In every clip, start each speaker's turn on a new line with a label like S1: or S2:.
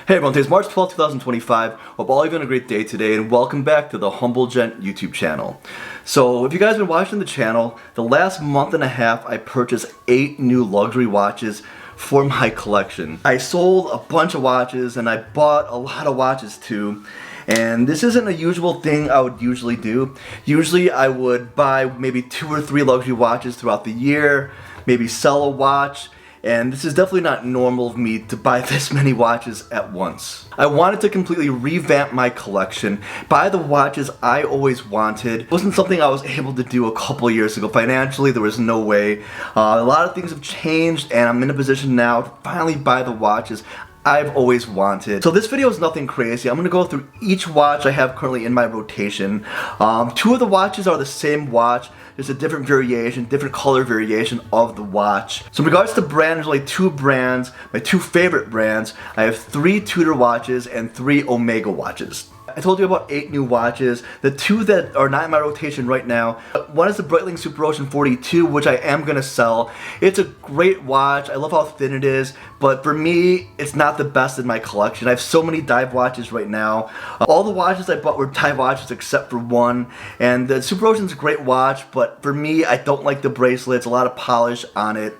S1: Hey everyone, today's March 12th, 2025. Hope all of you having a great day today, and welcome back to the Humble Gent YouTube channel. So, if you guys have been watching the channel, the last month and a half I purchased 8 new luxury watches for my collection. I sold a bunch of watches and I bought a lot of watches too. And this isn't a usual thing I would usually do. Usually I would buy maybe 2 or 3 luxury watches throughout the year, maybe sell a watch. And this is definitely not normal of me to buy this many watches at once. I wanted to completely revamp my collection, buy the watches I always wanted. It wasn't something I was able to do a couple years ago. Financially, there was no way. A lot of things have changed and I'm in a position now to finally buy the watches I've always wanted. So this video is nothing crazy. I'm going to go through each watch I have currently in my rotation. 2 of the watches are the same watch. There's a different variation, different color variation of the watch. So in regards to brand, there's only 2 brands, my 2 favorite brands. I have 3 Tudor watches and 3 Omega watches. I told you about 8 new watches. The 2 that are not in my rotation right now, one is the Breitling Super Ocean 42, which I am going to sell. It's a great watch. I love how thin it is, but for me, it's not the best in my collection. I have so many dive watches right now. All the watches I bought were dive watches except for one, and the Super Ocean's a great watch, but for me, I don't like the bracelets, a lot of polish on it.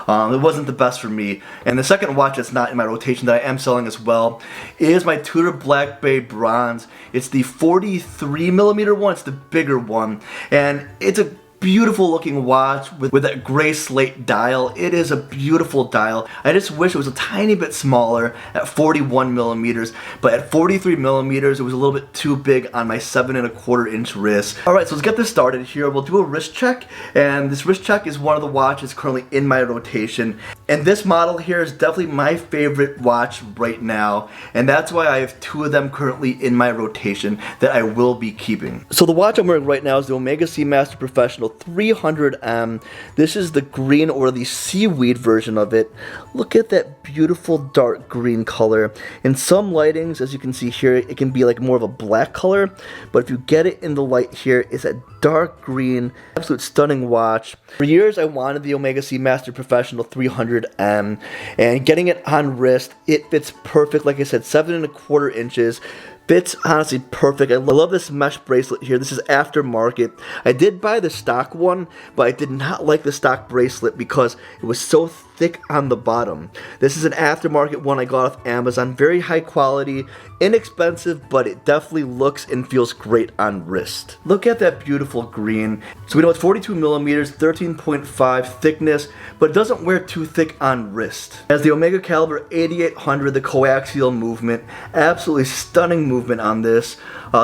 S1: It wasn't the best for me. And the second watch that's not in my rotation that I am selling as well is my Tudor Black Bay Bronze. It's the 43mm one, it's the bigger one, and it's a beautiful looking watch with that gray slate dial. It is a beautiful dial. I just wish it was a tiny bit smaller at 41mm, but at 43mm it was a little bit too big on my 7¼ inch wrist. Alright, so let's get this started here. We'll do a wrist check, and this wrist check is one of the watches currently in my rotation. And this model here is definitely my favorite watch right now, and that's why I have 2 of them currently in my rotation that I will be keeping. So the watch I'm wearing right now is the Omega Seamaster Professional 300M. This is the green or the seaweed version of it. Look at that beautiful dark green color. In some lightings, as you can see here, it can be like more of a black color, but if you get it in the light here, it's a dark green, absolute stunning watch. For years I wanted the Omega Seamaster Professional 300M, and getting it on wrist, it fits perfect. Like I said, 7¼ inches. Fits honestly perfect. I love this mesh bracelet here. This is aftermarket. I did buy the stock one, but I did not like the stock bracelet because it was so thick on the bottom. This is an aftermarket one I got off Amazon. Very high quality, inexpensive, but it definitely looks and feels great on wrist. Look at that beautiful green. So we know it's 42mm, 13.5 thickness, but it doesn't wear too thick on wrist. It has the Omega Caliber 8800, the coaxial movement. Absolutely stunning movement on this.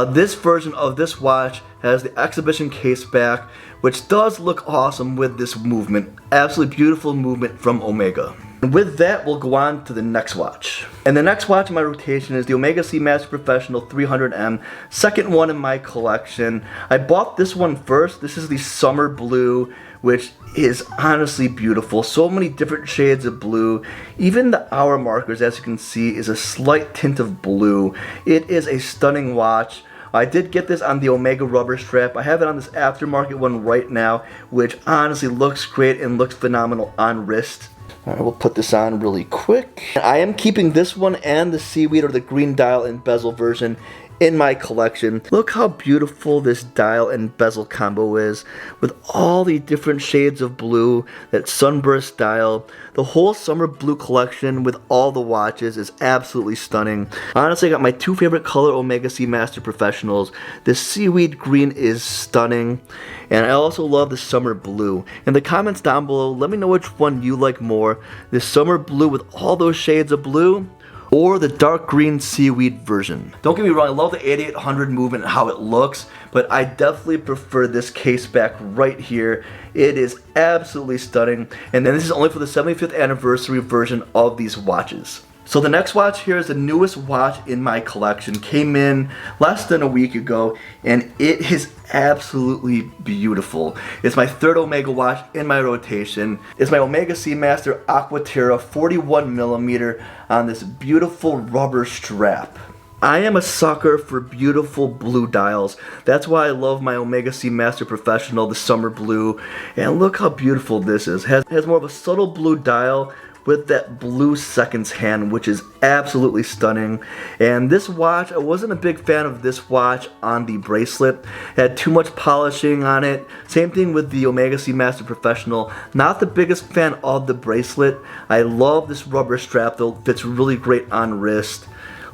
S1: This version of this watch has the exhibition case back, which does look awesome with this movement. Absolutely beautiful movement from Omega. And with that, we'll go on to the next watch. And the next watch in my rotation is the Omega Seamaster Professional 300M, second one in my collection. I bought this one first. This is the Summer Blue, which is honestly beautiful. So many different shades of blue. Even the hour markers, as you can see, is a slight tint of blue. It is a stunning watch. I did get this on the Omega rubber strap. I have it on this aftermarket one right now, which honestly looks great and looks phenomenal on wrist. Alright, we'll put this on really quick. I am keeping this one and the seaweed or the green dial and bezel version in my collection. Look how beautiful this dial and bezel combo is with all the different shades of blue, that sunburst dial. The whole summer blue collection with all the watches is absolutely stunning. Honestly, I got my 2 favorite color Omega Seamaster Professionals. The seaweed green is stunning, and I also love the summer blue. In the comments down below, let me know which one you like more, the summer blue with all those shades of blue, or the dark green seaweed version. Don't get me wrong, I love the 8800 movement and how it looks, but I definitely prefer this case back right here. It is absolutely stunning, and then this is only for the 75th anniversary version of these watches. So the next watch here is the newest watch in my collection. Came in less than a week ago, and it is absolutely beautiful. It's my 3rd Omega watch in my rotation. It's my Omega Seamaster Aqua Terra 41mm on this beautiful rubber strap. I am a sucker for beautiful blue dials. That's why I love my Omega Seamaster Professional, the summer blue. And look how beautiful this is. It has more of a subtle blue dial with that blue seconds hand, which is absolutely stunning. And this watch, I wasn't a big fan of this watch on the bracelet. It had too much polishing on it. Same thing with the Omega Seamaster Professional. Not the biggest fan of the bracelet. I love this rubber strap though, fits really great on wrist.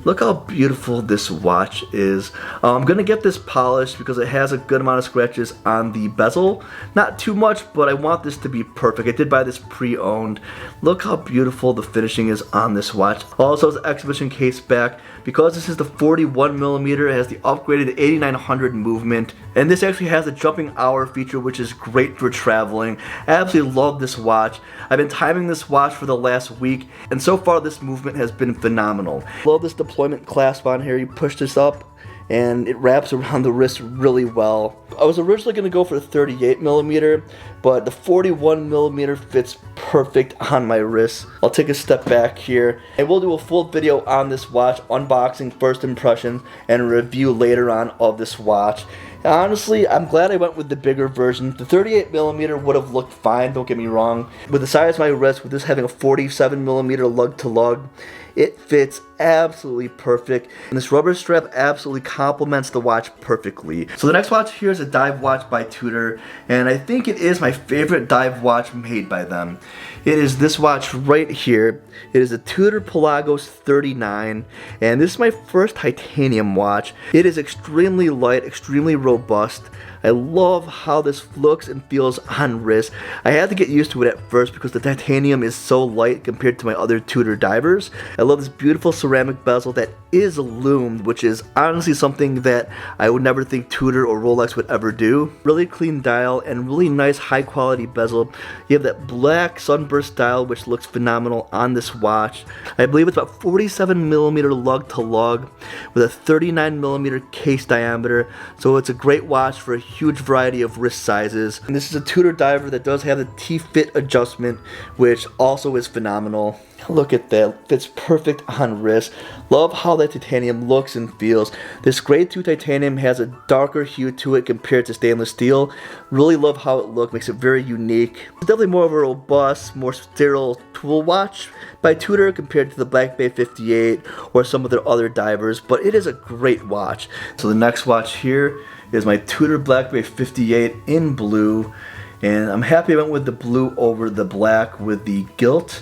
S1: Look how beautiful this watch is. I'm gonna get this polished because it has a good amount of scratches on the bezel. Not too much, but I want this to be perfect. I did buy this pre-owned. Look how beautiful the finishing is on this watch. Also, the exhibition case back. Because this is the 41mm, it has the upgraded 8900 movement. And this actually has a jumping hour feature, which is great for traveling. I absolutely love this watch. I've been timing this watch for the last week, and so far this movement has been phenomenal. Love this deployment clasp on here. You push this up and it wraps around the wrist really well. I was originally going to go for the 38mm, but the 41mm fits perfect on my wrist. I'll take a step back here and we'll do a full video on this watch, unboxing, first impressions, and review later on of this watch. Honestly, I'm glad I went with the bigger version. The 38mm would have looked fine, don't get me wrong. With the size of my wrist, with this having a 47mm lug to lug, it fits absolutely perfect, and this rubber strap absolutely complements the watch perfectly. So the next watch here is a dive watch by Tudor, and I think it is my favorite dive watch made by them. It is this watch right here. It is a Tudor Pelagos 39, and this is my first titanium watch. It is extremely light, extremely robust. I love how this looks and feels on wrist. I had to get used to it at first because the titanium is so light compared to my other Tudor divers. I love this beautiful ceramic bezel that is loomed, which is honestly something that I would never think Tudor or Rolex would ever do. Really clean dial and really nice high quality bezel. You have that black sunburst dial which looks phenomenal on this watch. I believe it's about 47mm lug to lug with a 39mm case diameter, so it's a great watch for a huge variety of wrist sizes. And this is a Tudor diver that does have the T-fit adjustment, which also is phenomenal. Look at that, fits perfect on wrist. Love how that titanium looks and feels. This grade 2 titanium has a darker hue to it compared to stainless steel. Really love how it looks, makes it very unique. It's definitely more of a robust, more sterile tool watch by Tudor compared to the Black Bay 58 or some of their other divers, but it is a great watch. So the next watch here is my Tudor Black Bay 58 in blue, and I'm happy I went with the blue over the black with the gilt.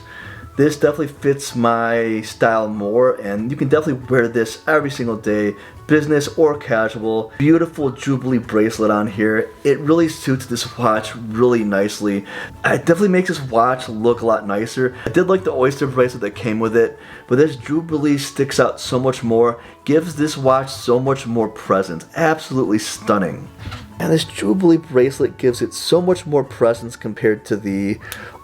S1: This definitely fits my style more, and you can definitely wear this every single day, business or casual. Beautiful Jubilee bracelet on here. It really suits this watch really nicely. It definitely makes this watch look a lot nicer. I did like the oyster bracelet that came with it, but this Jubilee sticks out so much more, gives this watch so much more presence. Absolutely stunning. And this Jubilee bracelet gives it so much more presence compared to the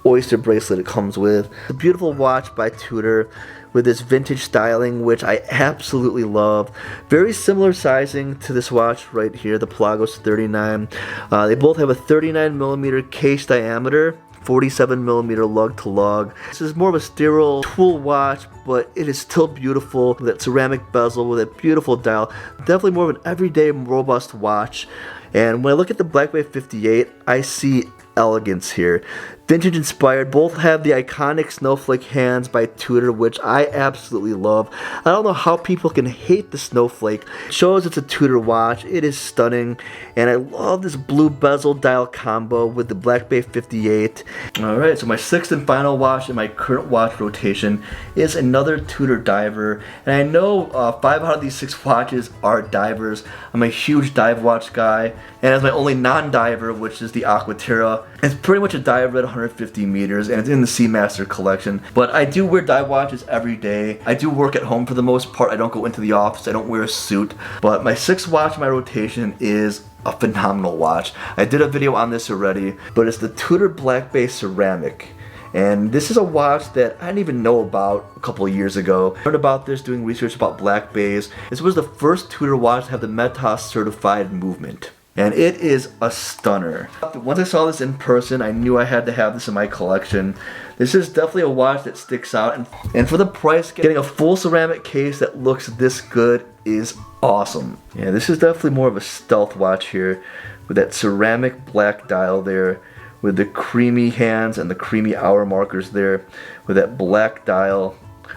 S1: oyster bracelet it comes with. A beautiful watch by Tudor with this vintage styling, which I absolutely love. Very similar sizing to this watch right here, the Pelagos 39. They both have a 39mm case diameter, 47mm lug to lug. This is more of a sterile tool watch, but it is still beautiful with that ceramic bezel, with that beautiful dial. Definitely more of an everyday robust watch. And when I look at the Black Bay 58, I see elegance here. Vintage inspired, both have the iconic snowflake hands by Tudor, which I absolutely love. I don't know how people can hate the snowflake. It shows it's a Tudor watch, it is stunning, and I love this blue bezel dial combo with the Black Bay 58. Alright, so my sixth and final watch in my current watch rotation is another Tudor diver, and I know 5 out of these 6 watches are divers. I'm a huge dive watch guy, and as my only non-diver, which is the Aqua Terra, it's pretty much a diver at 150 meters, and it's in the Seamaster collection. But I do wear dive watches every day. I do work at home for the most part. I don't go into the office. I don't wear a suit. But my 6th watch in my rotation is a phenomenal watch. I did a video on this already, but it's the Tudor Black Bay Ceramic. And this is a watch that I didn't even know about a couple of years ago. I learned about this doing research about Black Bays. This was the first Tudor watch to have the METAS certified movement. And it is a stunner. Once I saw this in person, I knew I had to have this in my collection. This is definitely a watch that sticks out, and for the price, getting a full ceramic case that looks this good is awesome. Yeah, this is definitely more of a stealth watch here with that ceramic black dial there, with the creamy hands and the creamy hour markers there with that black dial.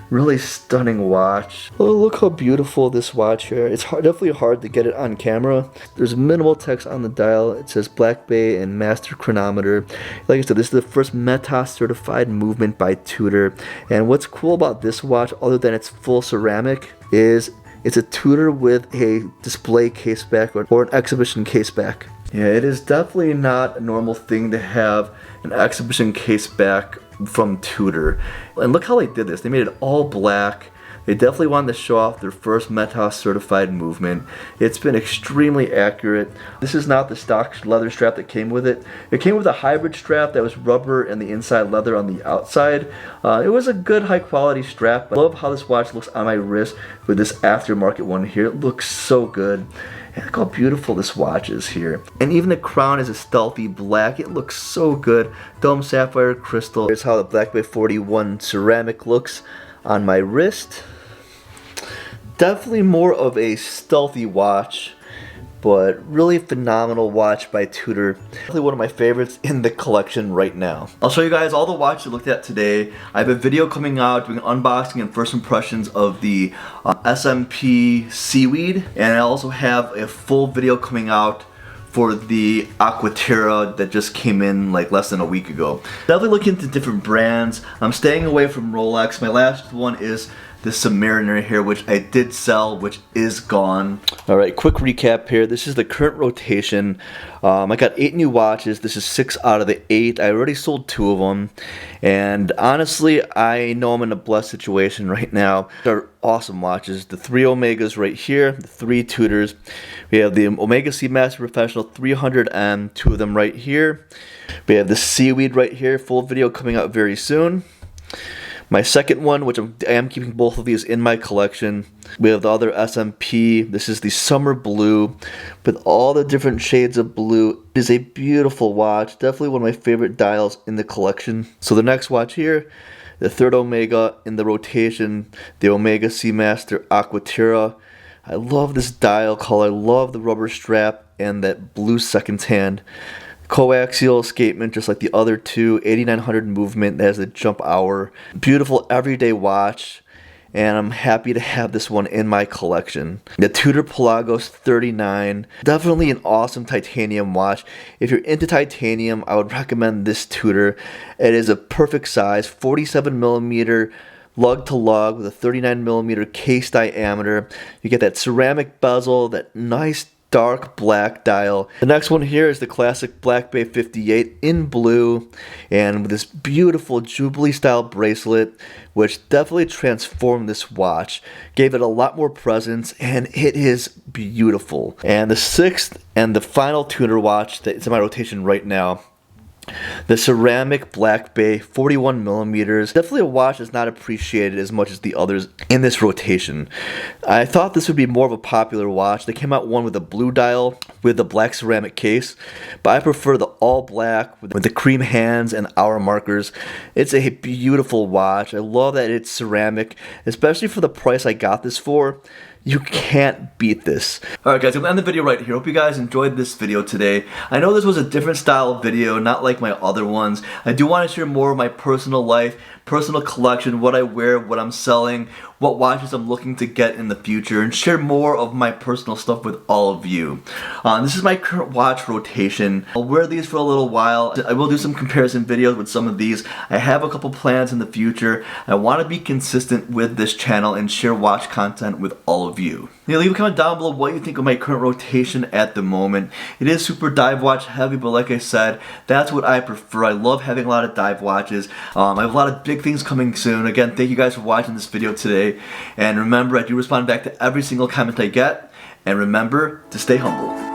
S1: Really stunning watch. Oh, look how beautiful this watch here. It's definitely hard to get it on camera. There's minimal text on the dial. It says Black Bay and Master Chronometer. Like I said, this is the first META certified movement by Tudor. And what's cool about this watch, other than it's full ceramic, is it's a Tudor with a display case back or an exhibition case back. Yeah, it is definitely not a normal thing to have an exhibition case back from Tudor. And look how they did this. They made it all black. They definitely wanted to show off their first META certified movement. It's been extremely accurate. This is not the stock leather strap that came with it. It came with a hybrid strap that was rubber and the inside leather on the outside. It was a good high quality strap. I love how this watch looks on my wrist with this aftermarket one here. It looks so good. And look how beautiful this watch is here. And even the crown is a stealthy black. It looks so good. Dome sapphire crystal. Here's how the Black Bay 41 ceramic looks on my wrist. Definitely more of a stealthy watch, but really phenomenal watch by Tudor. Definitely one of my favorites in the collection right now. I'll show you guys all the watches I looked at today. I have a video coming out doing unboxing and first impressions of the SMP Seaweed, and I also have a full video coming out for the Aqua Terra that just came in like less than a week ago. Definitely looking into different brands. I'm staying away from Rolex. My last one is the Submariner here, which I did sell, which is gone. Alright, quick recap here. This is the current rotation. I got 8 new watches. This is 6 out of the 8. I already sold 2 of them. And honestly, I know I'm in a blessed situation right now. They're awesome watches. The 3 Omegas right here, the 3 Tudors. We have the Omega Seamaster Professional 300M, 2 of them right here. We have the Seaweed right here, full video coming out very soon. My second one, which I am keeping both of these in my collection. We have the other SMP. This is the Summer Blue with all the different shades of blue. It is a beautiful watch. Definitely one of my favorite dials in the collection. So the next watch here, the 3rd Omega in the rotation, the Omega Seamaster Aqua Terra. I love this dial color. I love the rubber strap and that blue seconds hand. Coaxial escapement, just like the other 2, 8900 movement that has the jump hour. Beautiful everyday watch, and I'm happy to have this one in my collection. The Tudor Pelagos 39, definitely an awesome titanium watch. If you're into titanium, I would recommend this Tudor. It is a perfect size, 47mm lug to lug with a 39mm case diameter. You get that ceramic bezel, that nice dark black dial. The next one here is the classic Black Bay 58 in blue and with this beautiful Jubilee style bracelet, which definitely transformed this watch, gave it a lot more presence, and it is beautiful. And the 6th and the final Tudor watch that's in my rotation right now, the ceramic Black Bay 41mm. Definitely a watch that's not appreciated as much as the others in this rotation. I thought this would be more of a popular watch. They came out one with a blue dial with the black ceramic case, but I prefer the all black with the cream hands and hour markers. It's a beautiful watch. I love that it's ceramic, especially for the price I got this for. You can't beat this. Alright guys, I'm going to end the video right here. Hope you guys enjoyed this video today. I know this was a different style video, not like my other ones. I do want to share more of my personal life, personal collection, what I wear, what I'm selling, what watches I'm looking to get in the future, and share more of my personal stuff with all of you. This is my current watch rotation. I'll wear these for a little while. I will do some comparison videos with some of these. I have a couple plans in the future. I want to be consistent with this channel and share watch content with all of you. Leave a comment down below what you think of my current rotation at the moment. It is super dive watch heavy, but like I said, that's what I prefer. I love having a lot of dive watches. I have a lot of big things coming soon. Again, thank you guys for watching this video today. And remember, I do respond back to every single comment I get. And remember to stay humble.